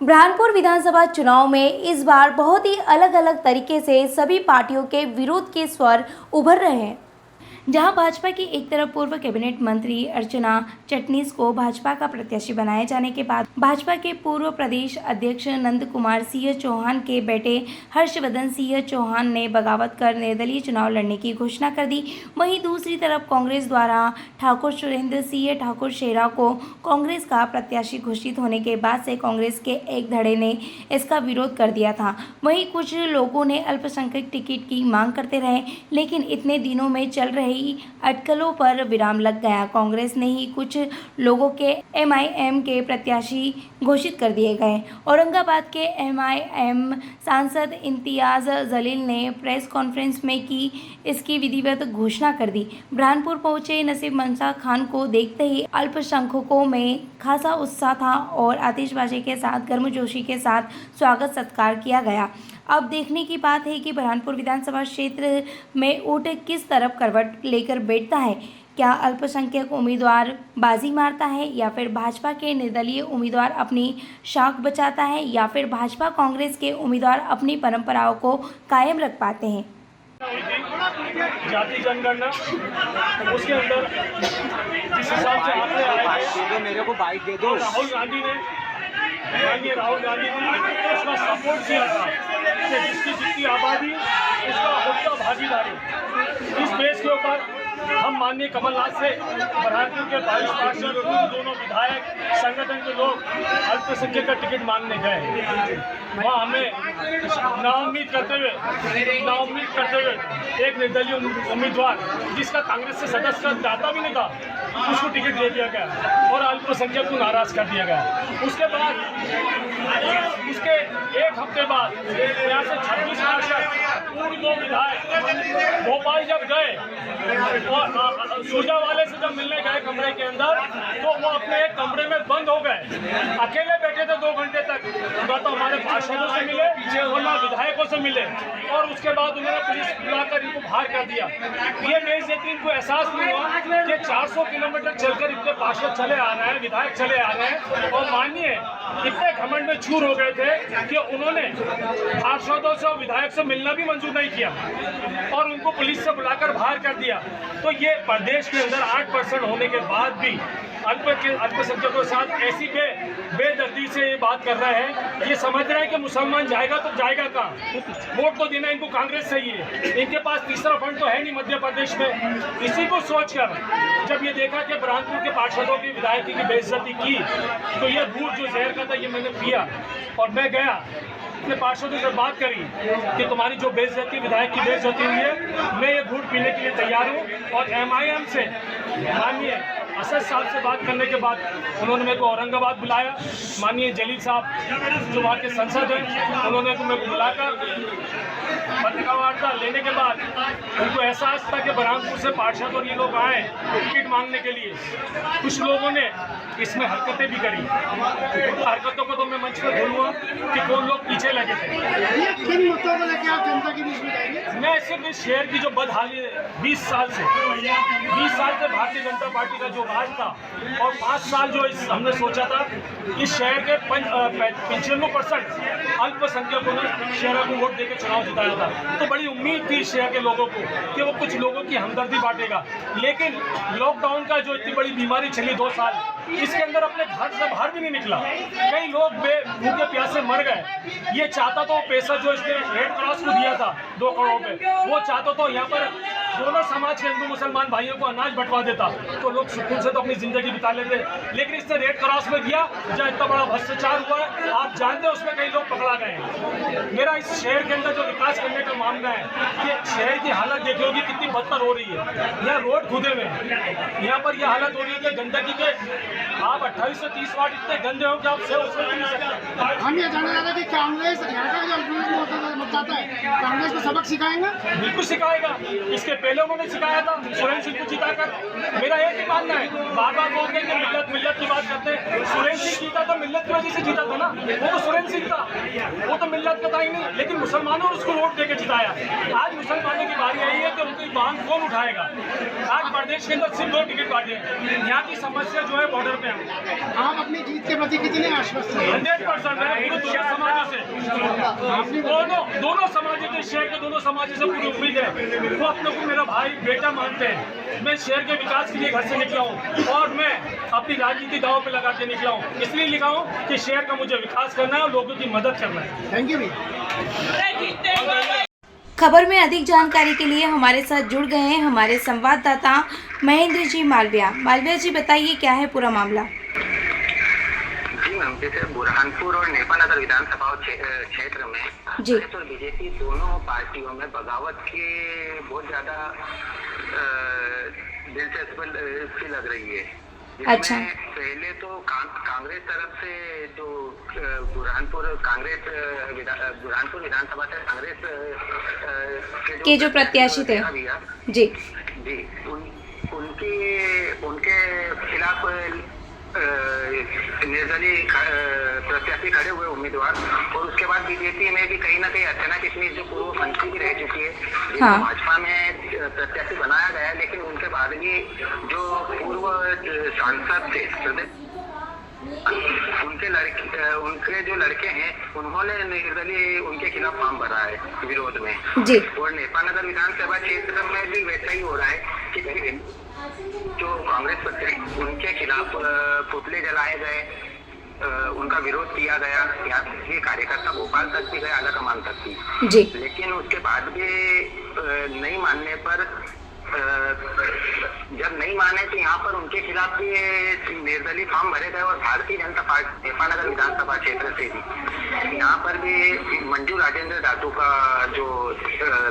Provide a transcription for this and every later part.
बुरहानपुर विधानसभा चुनाव में इस बार बहुत ही अलग अलग तरीके से सभी पार्टियों के विरोध के स्वर उभर रहे हैं। जहां भाजपा की एक तरफ पूर्व कैबिनेट मंत्री अर्चना चिटनीस को भाजपा का प्रत्याशी बनाए जाने के बाद भाजपा के पूर्व प्रदेश अध्यक्ष नंद कुमार सिंह चौहान के बेटे हर्षवर्धन सिंह चौहान ने बगावत कर निर्दलीय चुनाव लड़ने की घोषणा कर दी। वहीं दूसरी तरफ कांग्रेस द्वारा ठाकुर सुरेंद्र सिंह ठाकुर शेरा को कांग्रेस का प्रत्याशी घोषित होने के बाद से कांग्रेस के एक धड़े ने इसका विरोध कर दिया था। वहीं कुछ लोगों ने अल्पसंख्यक टिकट की मांग करते रहे, लेकिन इतने दिनों में चल रहे अटकलों पर विराम लग गया। कांग्रेस ने ही कुछ लोगों के एमआईएम के प्रत्याशी घोषित कर दिए गए। औरंगाबाद के एमआईएम सांसद इम्तियाज जलील ने प्रेस कॉन्फ्रेंस में की इसकी विधिवत घोषणा कर दी। बुरहानपुर पहुंचे नसीब मंसा खान को देखते ही अल्पसंख्यकों में खासा उत्साह था और आतिशबाजी के साथ गर्मजोशी के साथ स्वागत सत्कार किया गया। अब देखने की बात है कि बुरहानपुर विधानसभा क्षेत्र में वोट किस तरफ करवट लेकर बैठता है। क्या अल्पसंख्यक उम्मीदवार बाजी मारता है या फिर भाजपा के निर्दलीय उम्मीदवार अपनी शाख बचाता है या फिर भाजपा कांग्रेस के उम्मीदवार अपनी परंपराओं को कायम रख पाते हैं। जाति जनगणना उसके अंदर जिस हिसाब से आपने आए मेरे को बाइक दे दो। राहुल गांधी ने उसका सपोर्ट किया था कि जिसकी जितनी आबादी उसका उतना भागीदारी। इस बेस के ऊपर हम माननीय कमलनाथ से बुरहानपुर के 22 पार्षद दोनों विधायक संगठन के लोग अल्पसंख्यक का टिकट मांगने गए। वहाँ हमें नाउम्मीद करते हुए एक निर्दलीय उम्मीदवार जिसका कांग्रेस से सदस्य दाता भी नहीं था उसको टिकट दे दिया गया और अल्पसंख्यक को नाराज कर दिया गया। उसके बाद उसके एक हफ्ते बाद यहाँ से 26 पार्षद पूर्व 2 विधायक भोपाल जब गए और सूजा वाले से जब मिलने गए कमरे के अंदर तो वो अपने एक कमरे में बंद हो गए, अकेले बैठे थे 2 घंटे तक। ना तो हमारे पार्षदों से मिले और ना विधायकों से मिले और उसके बाद उन्होंने पुलिस बुलाकर इनको बाहर कर दिया। ये बेइज्जती इनको एहसास नहीं हुआ कि 400 किलोमीटर चलकर इतने पार्षद चले आ रहे हैं, विधायक चले आ रहे हैं और माननीय इतने घमंड में चूर हो गए थे कि उन्होंने पार्षदों से और विधायक से मिलना भी मंजूर नहीं किया और उनको पुलिस से बुलाकर बाहर कर दिया। तो ये प्रदेश के अंदर 8% होने के बाद भी अल्पसंख्यकों के साथ ऐसी बेदर्दी से ये बात कर रहे हैं। ये समझ रहे हैं कि मुसलमान जाएगा तो जाएगा कहाँ, वोट तो देना इनको कांग्रेस से ही है, इनके पास तीसरा फंड तो है नहीं मध्य प्रदेश में। इसी को सोचकर जब ये देखा कि बुरहानपुर के पार्षदों की विधायकी की बेइज्जती की तो ये घूट जो जहर का था ये मैंने पिया और मैं गया अपने पार्षदों से बात करी कि तुम्हारी जो बेइज्जती विधायक की बेइज्जती हुई है, मैं ये घूट पीने के लिए तैयार हूँ। और एमआईएम से माननीय असद साहब से बात करने के बाद उन्होंने मेरे को औरंगाबाद बुलाया। माननीय जलील साहब जो वहाँ के सांसद हैं उन्होंने मेरे को बुलाकर पत्रकार वार्ता लेने के बाद उनको एहसास था कि बुरहानपुर से पार्षद और ये लोग आए टिकट मांगने के लिए। कुछ लोगों ने इसमें हरकतें भी करी, हरकतों को तो मैं मंच पर बोलूँगा कि कौन लोग पीछे लगे थे। किन मुद्दों को लेकर आप जनता के बीच में जाएंगे? मैं सिर्फ इस शहर की जो बदहाली 20 साल से भारतीय जनता पार्टी का जो राज था और 5 साल जो हमने सोचा था इस शहर के 95% अल्पसंख्यकों ने शहर को वोट देकर चुनाव जिताया था। तो बड़ी उम्मीद थी इस शहर के लोगों को कि वो कुछ लोगों की हमदर्दी बांटेगा। लेकिन लॉकडाउन का जो इतनी बड़ी बीमारी चली 2 साल, इसके अंदर अपने घर से बाहर भी नहीं निकला। कई लोग भूखे प्यासे मर गए। ये चाहता तो पैसा जो इसने रेड क्रॉस को दिया था 2 करोड़ रुपए, वो चाहता तो यहाँ पर दोनों समाज के हिंदू मुसलमान भाइयों को अनाज बंटवा देता तो लोग सुकून से तो अपनी जिंदगी बिता लेते। लेकिन इसने रेड क्रॉस में दिया जहाँ इतना बड़ा भ्रष्टाचार हुआ है आप जानते हैं, उसमें कई लोग पकड़ा गए हैं। मेरा इस शहर के अंदर जो विकास करने का मामला है कि शहर की हालत देखी होगी कितनी बदतर हो रही है। यहाँ रोड खुदे हुए हैं, यहाँ पर यह हालत हो रही है कि गंदगी के आप 28 से 30 वार्ड इतने गंदे हो कि आप से उसमें भी नहीं सकते। हम ये जानना चाहते हैं कि कांग्रेस यहाँ का जो मतदाता है कांग्रेस को सबक सिखाएंगा? बिल्कुल सिखाएगा। इसके पहले उन्होंने सिखाया था सुरेंद्र सिंह को जिताकर। मेरा एक ही मानना है, बार बार बोल के मिल्लत की बात करते हैं। सुरेंद्र सिंह जीता तो मिल्लत की वजह से जीता था ना, वो तो सुरेंद्र सिंह था, वो तो मिल्लत का था ही नहीं। लेकिन मुसलमानों ने उसको वोट देकर जिताया। आज मुसलमानों की बारी आई है कि उनकी मांग कौन उठाएगा। आज प्रदेश के अंदर सिर्फ 2 टिकट बांटे हैं। यहाँ की समस्या जो है बॉर्डर पे है। आप अपनी जीत के प्रति कितने आश्वस्त हैं? 100% दोनों समाज के शहर के दोनों समाज से पूरी उम्मीद है। वो अपने को मेरा भाई बेटा मानते हैं। मैं शहर के विकास के लिए घर से निकला हूँ और मैं अपनी राजनीति दांव पे लगा के निकला हूँ। इसलिए लिखा हूँ कि शहर का मुझे विकास करना है और लोगों की मदद करना है। थैंक यू भैया। खबर में अधिक जानकारी के लिए हमारे साथ जुड़ गए हैं हमारे संवाददाता महेंद्र जी मालविया। मालविया जी, बताइए क्या है पूरा मामला। जी मैम, जैसे बुरहानपुर और नेपानगर विधानसभा क्षेत्र में कांग्रेस और बीजेपी दोनों पार्टियों में बगावत की बहुत ज्यादा दिलचस्पी लग रही है। अच्छा। पहले तो कांग्रेस तरफ से जो बुरहानपुर विधानसभा से कांग्रेस के जो प्रत्याशी थे जी जी उनके खिलाफ निर्दलीय प्रत्याशी खड़े हुए उम्मीदवार, और उसके बाद बीजेपी में भी कहीं ना कहीं अर्चना किशमिश जो पूर्व मंत्री भी रह चुकी है, हाँ। भाजपा में प्रत्याशी बनाया गया है, लेकिन उनके बाद भी जो पूर्व सांसद थे उनके जो लड़के हैं उन्होंने निर्दलीय उनके खिलाफ फॉर्म भरा है विरोध में जी। और नेपानगर विधानसभा क्षेत्र में भी वैसा ही हो रहा है कि जो कांग्रेस प्रत्याशी उनके खिलाफ पुतले जलाए गए, उनका विरोध किया गया। यहाँ ये कार्यकर्ता भोपाल तक भी गए, आला कमान तक भी जी। लेकिन उसके बाद भी नहीं मानने पर जब नहीं माने तो यहाँ पर उनके खिलाफ भी निर्दलीय फॉर्म भरे गए और भारतीय जनता पार्टी नेपानगर विधानसभा क्षेत्र से भी यहाँ पर भी मंजू राजेंद्र दातू का जो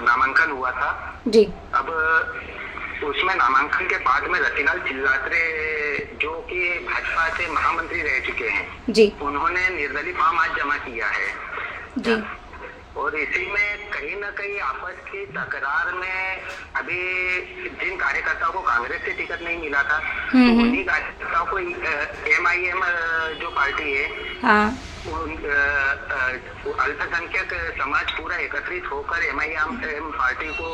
नामांकन हुआ था जी। अब उसमें नामांकन के बाद में रतिलाल चिल्लात्रे जो कि भाजपा से महामंत्री रह चुके हैं जी, उन्होंने निर्दलीय फॉर्म आज जमा किया है जी। और इसी में कहीं न कहीं आपस की तकरार में अभी जिन कार्यकर्ताओं को कांग्रेस से टिकट नहीं मिला था तो उन्हीं कार्यकर्ताओं को MIM जो पार्टी है, हाँ। अल्पसंख्यक समाज पूरा एकत्रित होकर MIM पार्टी को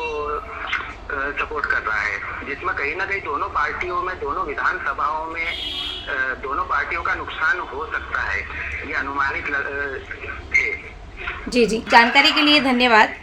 सपोर्ट कर रहा है, जिसमें कहीं ना कहीं दोनों पार्टियों में, दोनों विधानसभाओं में दोनों पार्टियों का नुकसान हो सकता है, ये अनुमानित है। जी जी, जानकारी के लिए धन्यवाद।